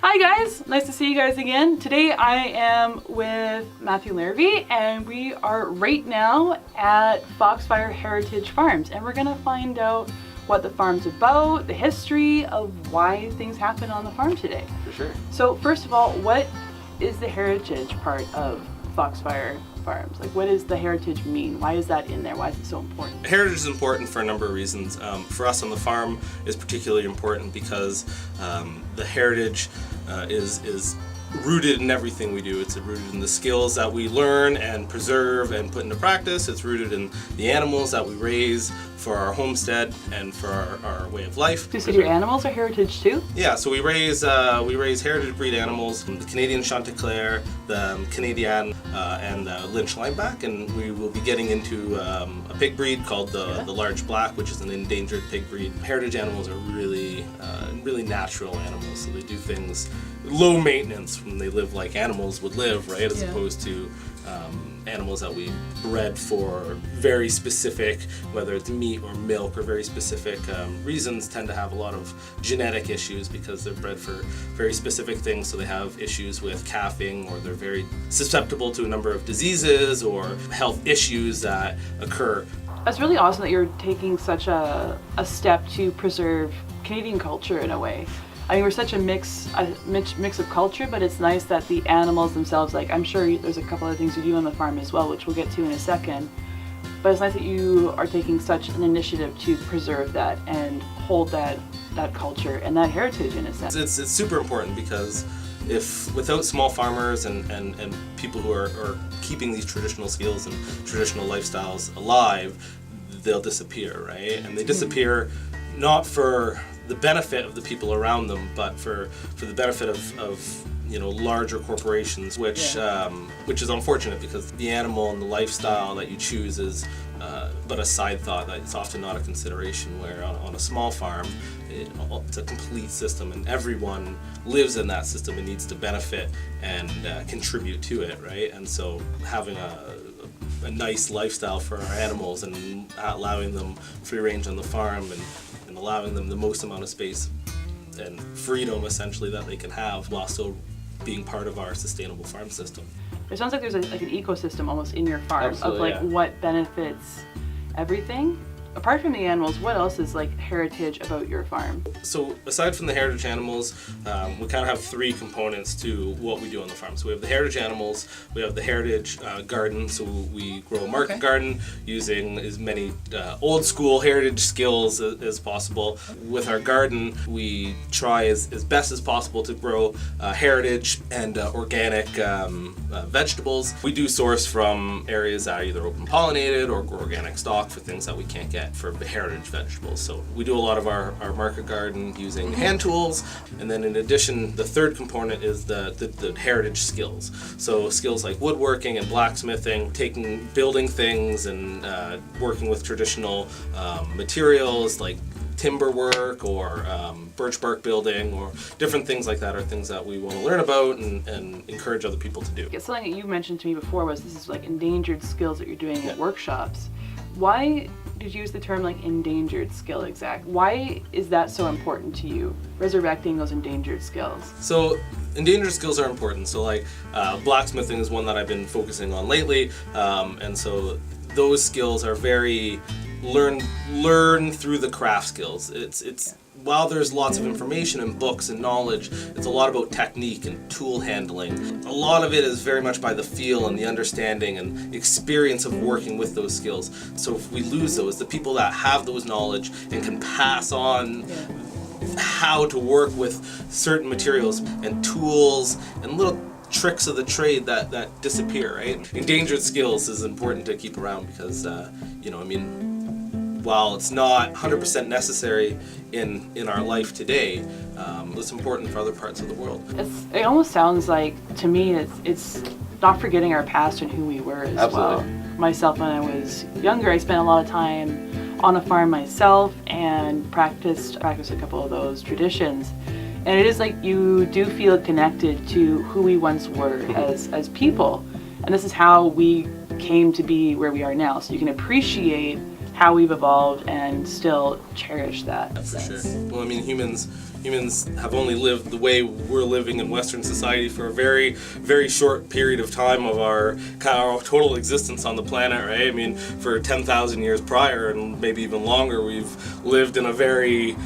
Hi guys, nice to see you guys again. Today I am with Matthew Larrabee and we are right now at Foxfire Heritage Farms and we're gonna find out what the farm's about, the history of why things happen on the farm today. For sure. So first of all, what is the heritage part of Foxfire Farms? Like, what does the heritage mean? Why is that in there? Why is it so important? Heritage is important for a number of reasons. For us on the farm is particularly important because the heritage is rooted in everything we do. It's rooted in the skills that we learn and preserve and put into practice. It's rooted in the animals that we raise for our homestead and for our way of life. So your animals are heritage too? Yeah, so we raise heritage breed animals, the Canadian Chanticleer, the Canadian and Lynch Lineback, and we will be getting into a pig breed called the Large Black, which is an endangered pig breed. Heritage animals are really natural animals, so they do things low maintenance when they live like animals would live, right? As opposed to animals that we bred for very specific, whether it's meat or milk or very specific reasons, tend to have a lot of genetic issues because they're bred for very specific things. So they have issues with calving, or they're very susceptible to a number of diseases or health issues that occur. That's really awesome that you're taking such a step to preserve Canadian culture in a way. I mean, we're such a mix of culture, but it's nice that the animals themselves, like I'm sure there's a couple other things you do on the farm as well, which we'll get to in a second, but it's nice that you are taking such an initiative to preserve that and hold that culture and that heritage in a sense. It's super important because if without small farmers and people who are keeping these traditional skills and traditional lifestyles alive, they'll disappear, right? And they disappear not for the benefit of the people around them, but for the benefit of larger corporations, which is unfortunate because the animal and the lifestyle that you choose is but a side thought that it's often not a consideration, where on a small farm it's a complete system and everyone lives in that system and needs to benefit and contribute to it, right? And so having a nice lifestyle for our animals and allowing them free range on the farm and allowing them the most amount of space and freedom essentially that they can have while still being part of our sustainable farm system. It sounds like there's like an ecosystem almost in your farm of like what benefits everything. Apart from the animals, what else is like heritage about your farm? So aside from the heritage animals, we kind of have three components to what we do on the farm. So we have the heritage animals, we have the heritage garden, so we grow a market garden using as many old school heritage skills as possible. With our garden, we try as best as possible to grow heritage and organic vegetables. We do source from areas that are either open pollinated or grow organic stock for things that we can't get for the heritage vegetables. So we do a lot of our market garden using hand tools, and then in addition, the third component is the heritage skills. So skills like woodworking and blacksmithing, building things and working with traditional materials like timber work or birch bark building or different things like that are things that we want to learn about and encourage other people to do. Yeah, something that you mentioned to me before was this is like endangered skills that you're doing at workshops. Why did you use the term like endangered skill exact? Why is that so important to you, resurrecting those endangered skills? So endangered skills are important. So like blacksmithing is one that I've been focusing on lately, and so those skills are very learn through the craft skills. It's while there's lots of information and books and knowledge, it's a lot about technique and tool handling. A lot of it is very much by the feel and the understanding and experience of working with those skills. So if we lose those, the people that have those knowledge and can pass on how to work with certain materials and tools and little tricks of the trade that disappear, right? Endangered skills is important to keep around because, while it's not 100% necessary in our life today, it's important for other parts of the world. It almost sounds like, to me, it's not forgetting our past and who we were as well. Myself, when I was younger, I spent a lot of time on a farm myself and practiced a couple of those traditions. And it is like you do feel connected to who we once were as people. And this is how we came to be where we are now. So you can appreciate how we've evolved and still cherish that. Yeah, for sure. Well, I mean, humans humans have only lived the way we're living in Western society for a very, very short period of time of our total existence on the planet, right? I mean, for 10,000 years prior, and maybe even longer, we've lived in a very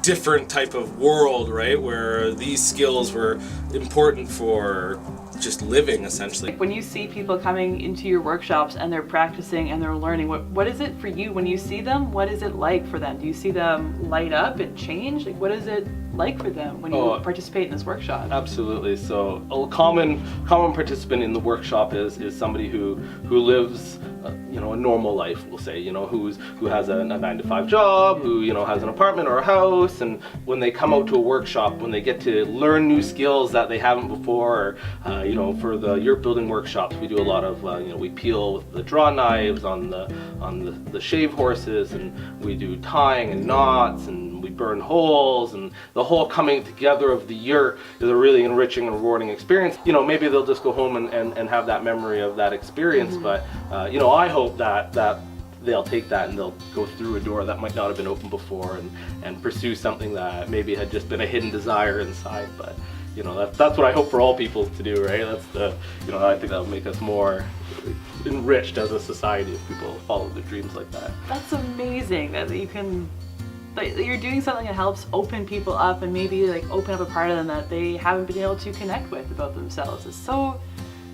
different type of world, right? Where these skills were important for just living, essentially. When you see people coming into your workshops and they're practicing and they're learning, what is it for you when you see them? What is it like for them? Do you see them light up and change? Like, what is it like for them when you participate in this workshop? Absolutely. So a common participant in the workshop is somebody who lives a normal life, we'll say, who has a 9-to-5 job, who has an apartment or a house, and when they come out to a workshop, when they get to learn new skills that they haven't before, for the yurt building workshops, we do a lot of we peel with the draw knives on the shave horses, and we do tying and knots, and we burn holes, and the whole coming together of the yurt is a really enriching and rewarding experience. Maybe they'll just go home and have that memory of that experience, but I hope that they'll take that and they'll go through a door that might not have been open before and pursue something that maybe had just been a hidden desire inside. But that's what I hope for all people to do, right? That's I think that would make us more enriched as a society if people follow their dreams like that. That's amazing that you're doing something that helps open people up and maybe open up a part of them that they haven't been able to connect with about themselves. It's so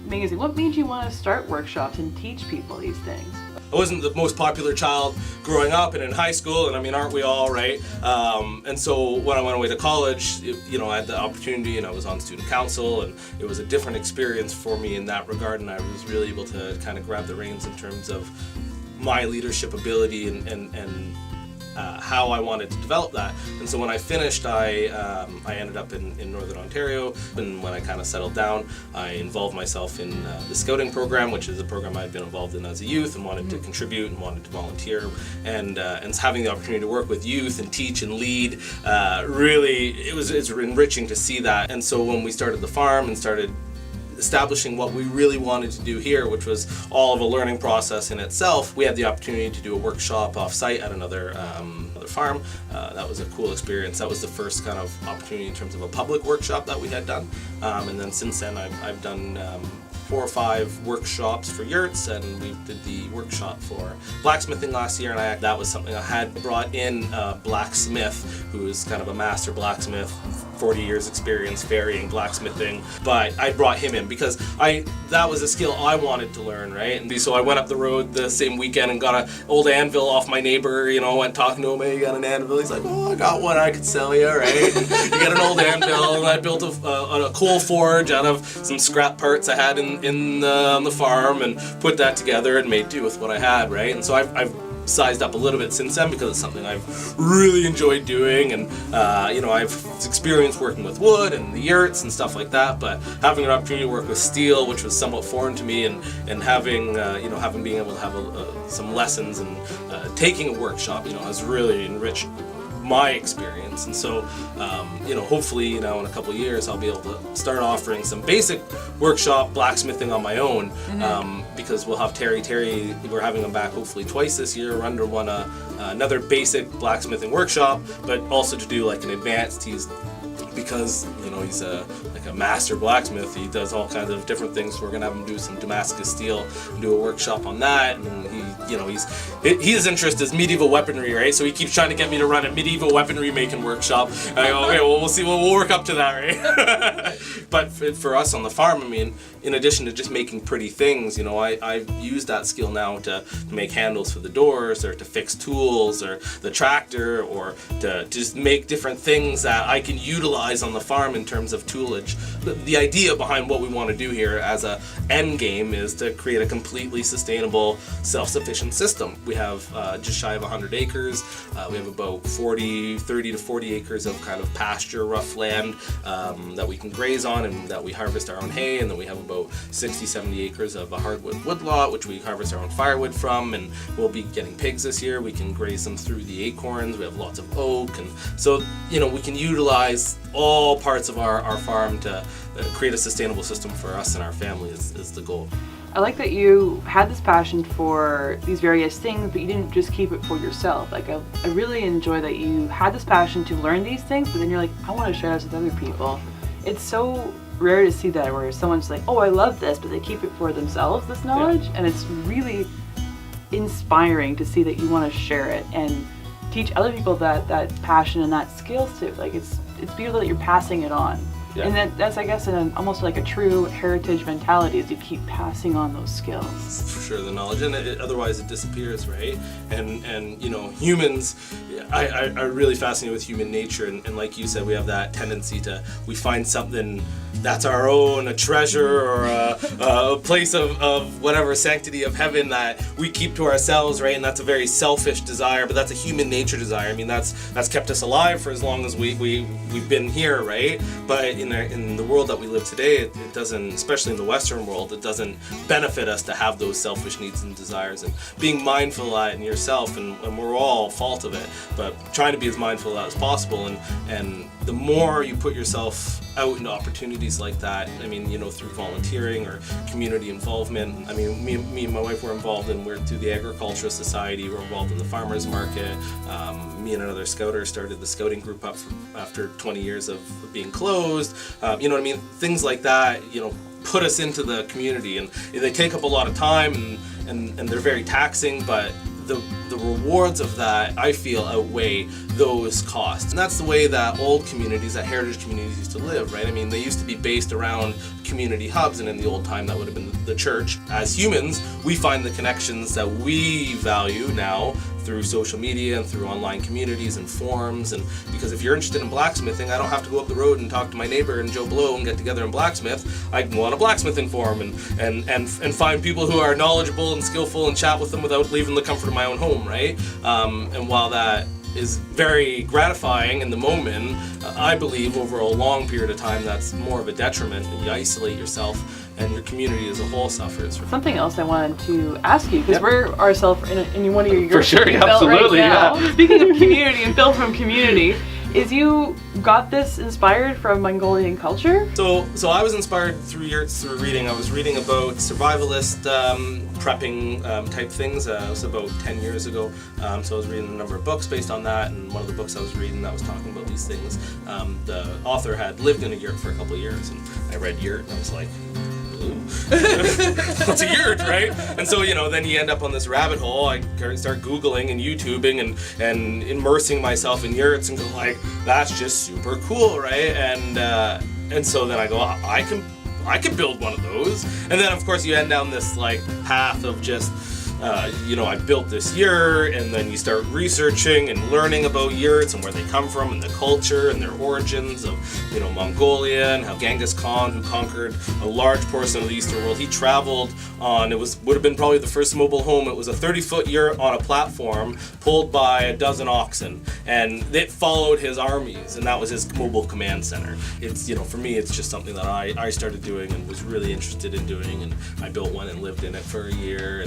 amazing. What made you want to start workshops and teach people these things? I wasn't the most popular child growing up and in high school, and I mean, aren't we all, right? And so when I went away to college, I had the opportunity, and I was on student council, and it was a different experience for me in that regard, and I was really able to kind of grab the reins in terms of my leadership ability and how I wanted to develop that. And so when I finished, I ended up in Northern Ontario, and when I kind of settled down, I involved myself in the scouting program, which is a program I'd been involved in as a youth and wanted to contribute and wanted to volunteer, and having the opportunity to work with youth and teach and lead, really, it's enriching to see that. And so when we started the farm and started establishing what we really wanted to do here, which was all of a learning process in itself, we had the opportunity to do a workshop off-site at another farm. That was a cool experience. That was the first kind of opportunity in terms of a public workshop that we had done. And then since then I've done 4 or 5 workshops for yurts, and we did the workshop for blacksmithing last year, and that was something I had brought in a blacksmith who is kind of a master blacksmith, 40 years experience varying blacksmithing, but I brought him in because that was a skill I wanted to learn, right? And so I went up the road the same weekend and got an old anvil off my neighbor, went talking to him, hey, you got an anvil? He's like, oh, I got one I could sell you, right? And you got an old anvil, and I built a coal forge out of some scrap parts I had on the farm, and put that together and made do with what I had, right? And so I've sized up a little bit since then because it's something I've really enjoyed doing, and I've experienced working with wood and the yurts and stuff like that, but having an opportunity to work with steel, which was somewhat foreign to me, and having being able to have some lessons and taking a workshop, has really enriched my experience. And so hopefully in a couple of years I'll be able to start offering some basic workshop blacksmithing on my own, because we'll have Terry, we're having him back hopefully twice this year. We're under another basic blacksmithing workshop, but also to do an advanced. Because he's a master blacksmith, he does all kinds of different things. We're gonna have him do some Damascus steel and do a workshop on that. And his interest is medieval weaponry, right? So he keeps trying to get me to run a medieval weaponry making workshop. And I go, okay, well, we'll see. We'll work up to that, right? But for us on the farm, I mean, in addition to just making pretty things, I've used that skill now to make handles for the doors, or to fix tools, or the tractor, or to just make different things that I can utilize on the farm in terms of toolage. The idea behind what we want to do here as a end game is to create a completely sustainable, self-sufficient system. We have just shy of 100 acres. We have about 30 to 40 acres of kind of pasture, rough land that we can graze on, and that we harvest our own hay, and then we have about 60-70 acres of a hardwood woodlot, which we harvest our own firewood from, and we'll be getting pigs this year. We can graze them through the acorns. We have lots of oak, and so we can utilize all parts of our farm to create a sustainable system for us and our family is the goal. I like that you had this passion for these various things, but you didn't just keep it for yourself. Like I really enjoy that you had this passion to learn these things, but then you're like, I want to share this with other people. It's so rare to see that where someone's like, oh, I love this, but they keep it for themselves, this knowledge. And it's really inspiring to see that you want to share it and teach other people that passion and that skills too. Like it's beautiful that you're passing it on. Yeah. And that's I guess almost like a true heritage mentality, is to keep passing on those skills. For sure, the knowledge, and otherwise it disappears, right? And you know, humans, I really fascinated with human nature, and like you said, we have that tendency we find something that's our own, a treasure or a place of whatever sanctity of heaven that we keep to ourselves, right? And that's a very selfish desire, but that's a human nature desire. I mean, that's kept us alive for as long as we've been here, right? But in the world that we live today, it doesn't, especially in the Western world, it doesn't benefit us to have those selfish needs and desires. And being mindful of that in yourself, and we're all fault of it, but trying to be as mindful of that as possible. And the more you put yourself out into opportunities like that, I mean, you know, through volunteering or community involvement. I mean, me and my wife were involved through the Agricultural Society, we're involved in the farmers market. Me and another scouter started the scouting group up after 20 years of being closed. You know what I mean? Things like that, you know, put us into the community, and they take up a lot of time and they're very taxing, but the rewards of that, I feel, outweigh those costs. And that's the way that old communities, that heritage communities used to live, right? I mean, they used to be based around community hubs, and in the old time that would have been the church. As humans, we find the connections that we value now through social media and through online communities and forums. And because if you're interested in blacksmithing, I don't have to go up the road and talk to my neighbor and Joe Blow and get together and blacksmith. I can go on a blacksmithing forum and find people who are knowledgeable and skillful and chat with them without leaving the comfort of my own home, right? And while that is very gratifying in the moment, I believe over a long period of time that's more of a detriment, and you isolate yourself and your community as a whole suffers. Something else I wanted to ask you, because we're ourselves in one of your for sure, absolutely, right now. yeah. Speaking of community and built from community, is you got this inspired from Mongolian culture? So I was inspired through reading. I was reading about survivalist prepping type things. It was about 10 years ago. So I was reading a number of books based on that, and one of the books I was reading that was talking about these things, the author had lived in a yurt for a couple of years, and I read yurt and I was like, what's a yurt, right? And so, you know, then you end up on this rabbit hole. I start Googling and YouTubing and immersing myself in yurts and go like, that's just super cool, right? And so then I go, I can build one of those. And then of course you end down this like path of just you know, I built this yurt, and then you start researching and learning about yurts and where they come from and the culture and their origins of, you know, Mongolian, how Genghis Khan, who conquered a large portion of the Eastern world, he traveled on, would have been probably the first mobile home. It was a 30-foot yurt on a platform pulled by a dozen oxen, and it followed his armies, and that was his mobile command center. It's, you know, for me, it's just something that I started doing and was really interested in doing, and I built one and lived in it for a year,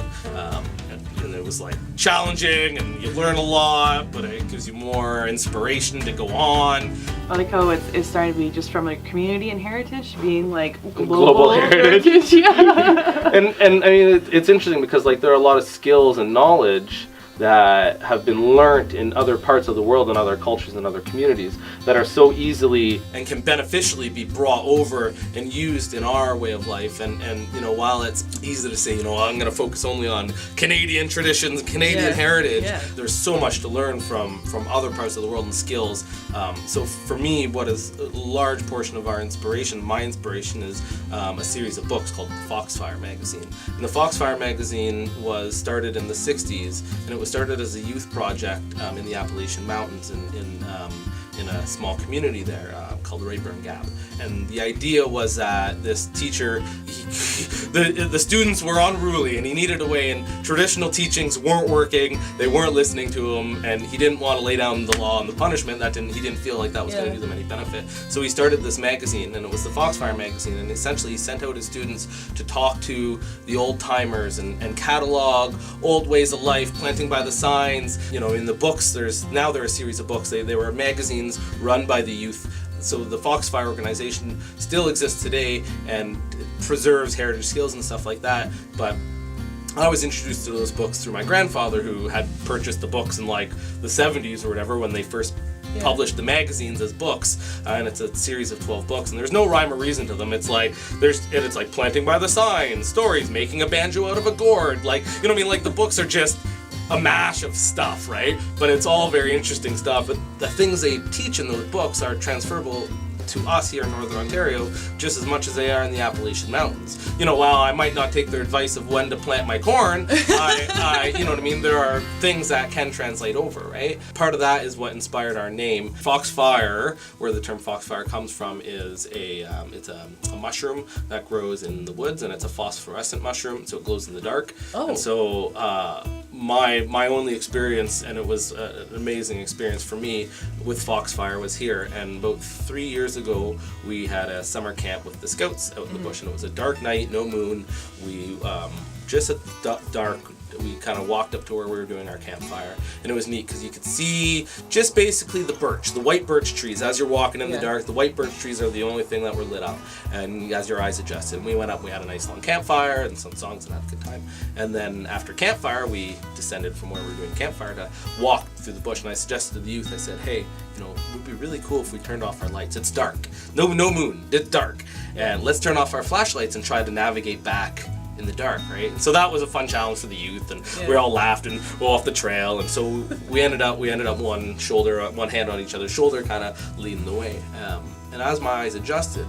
and it was like challenging, and you learn a lot, but it gives you more inspiration to go on. I like how it's starting to be just from like community and heritage to being like global heritage. Yeah. And I mean, it's interesting because like there are a lot of skills and knowledge that have been learnt in other parts of the world and other cultures and other communities that are so easily and can beneficially be brought over and used in our way of life. And you know, while it's easy to say, you know, I'm going to focus only on Canadian traditions, Canadian heritage, there's so much to learn from other parts of the world and skills. So for me, what is a large portion of our inspiration, my inspiration, is a series of books called Foxfire magazine. And the Foxfire magazine was started in the 60s, and it was started as a youth project in the Appalachian Mountains in a small community there called Rayburn Gap. And the idea was that this teacher, the students were unruly, and he needed a way, and traditional teachings weren't working, they weren't listening to him, and he didn't want to lay down the law and the punishment. He didn't feel like that was going to do them any benefit. So he started this magazine, and it was the Foxfire magazine, and essentially he sent out his students to talk to the old timers and catalog old ways of life, planting by the signs. You know, in the books, there are a series of books. They were magazines run by the youth so the Foxfire organization still exists today and preserves heritage skills and stuff like that, but I was introduced to those books through my grandfather, who had purchased the books in like the 70s or whatever when they first published the magazines as books, and it's a series of 12 books, and there's no rhyme or reason to them. It's like it's like planting by the sign, stories, making a banjo out of a gourd, like, you know what I mean, like the books are just a mash of stuff, right? But it's all very interesting stuff. But the things they teach in those books are transferable to us here in Northern Ontario just as much as they are in the Appalachian Mountains. You know, while I might not take their advice of when to plant my corn, I you know what I mean, there are things that can translate over, right? Part of that is what inspired our name. Foxfire, where the term foxfire comes from, is it's a mushroom that grows in the woods, and it's a phosphorescent mushroom, so it glows in the dark. And so my only experience, and it was an amazing experience for me with Foxfire, was here. And about 3 years ago, we had a summer camp with the scouts out in the bush, and it was a dark night, no moon. We just at dark, we kind of walked up to where we were doing our campfire, and it was neat because you could see just basically the white birch trees. As you're walking in the dark, the white birch trees are the only thing that were lit up, and as your eyes adjusted. And we went up, we had a nice long campfire and some songs and had a good time. And then after campfire, we descended from where we were doing campfire to walk through the bush, and I suggested to the youth, I said, hey, you know, it would be really cool if we turned off our lights. It's dark, no moon, it's dark, and let's turn off our flashlights and try to navigate back in the dark, right? And so that was a fun challenge for the youth, and we all laughed and were off the trail, and so we ended up one hand on each other's shoulder, kind of leading the way. And as my eyes adjusted,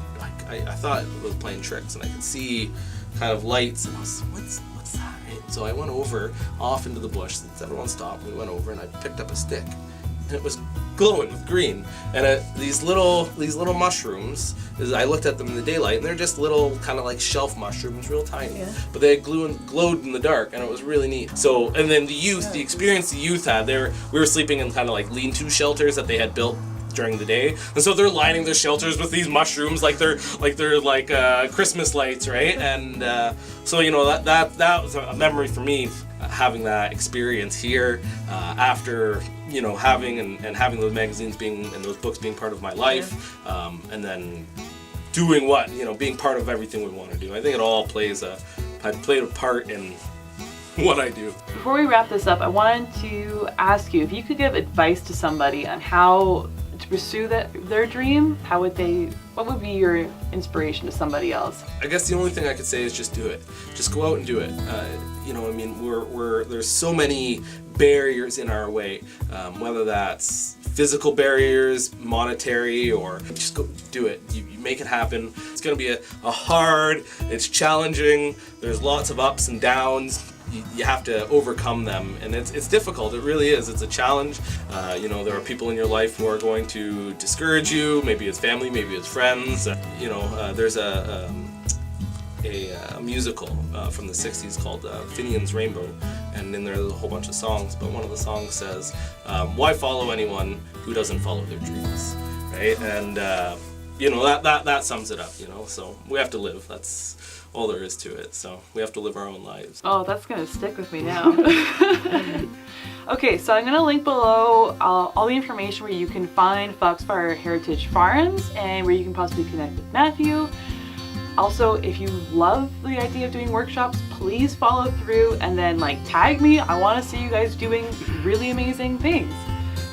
I thought it was playing tricks, and I could see kind of lights, and I was, what's that, right? So I went over off into the bush. Since everyone stopped, we went over, and I picked up a stick, and it was glowing with green. And these little mushrooms, as I looked at them in the daylight, and they're just little kind of like shelf mushrooms, real tiny, but they glowed in the dark, and it was really neat. So, and then the experience the youth had, we were sleeping in kind of like lean-to shelters that they had built during the day, and so they're lining their shelters with these mushrooms like they're Christmas lights, right? And so, you know, that was a memory for me, having that experience here, after, you know, having those magazines and those books being part of my life, and then doing being part of everything we want to do. I think it all played a part in what I do. Before we wrap this up, I wanted to ask you if you could give advice to somebody on how to pursue their dream. What would be your inspiration to somebody else? I guess the only thing I could say is just do it. Just go out and do it. You know, I mean, there's so many barriers in our way, whether that's physical barriers, monetary, or just go do it. You make it happen. It's going to be a hard, it's challenging, there's lots of ups and downs. You have to overcome them, and it's difficult. It really is. It's a challenge. You know, there are people in your life who are going to discourage you. Maybe it's family, maybe it's friends. You know, there's a musical from the 60s called Finian's Rainbow, and in there's a whole bunch of songs, but one of the songs says, why follow anyone who doesn't follow their dreams, right? And you know, that sums it up, you know. So we have to live. That's all there is to it. So we have to live our own lives. Oh, that's gonna stick with me now. Okay, so I'm gonna link below all the information where you can find Foxfire Heritage Farms and where you can possibly connect with Matthew. Also, if you love the idea of doing workshops, please follow through and then tag me. I want to see you guys doing really amazing things.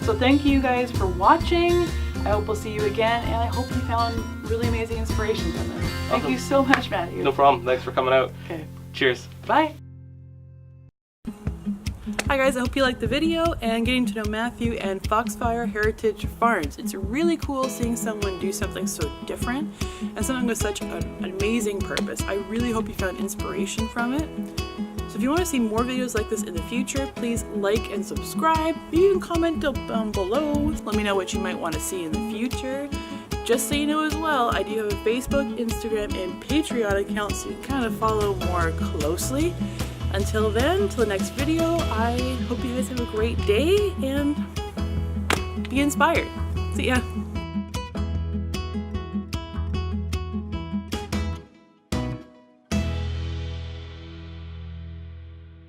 So thank you guys for watching. I hope we'll see you again, and I hope you found really amazing inspiration from this. Thank you so much, Matthew. No problem. Thanks for coming out. Okay. Cheers. Bye. Hi guys, I hope you liked the video and getting to know Matthew and Foxfire Heritage Farms. It's really cool seeing someone do something so different and something with such an amazing purpose. I really hope you found inspiration from it. So if you want to see more videos like this in the future, please like and subscribe. You can comment down below. Let me know what you might want to see in the future. Just so you know as well, I do have a Facebook, Instagram, and Patreon account, so you can kind of follow more closely. Until then, till the next video, I hope you guys have a great day and be inspired. See ya.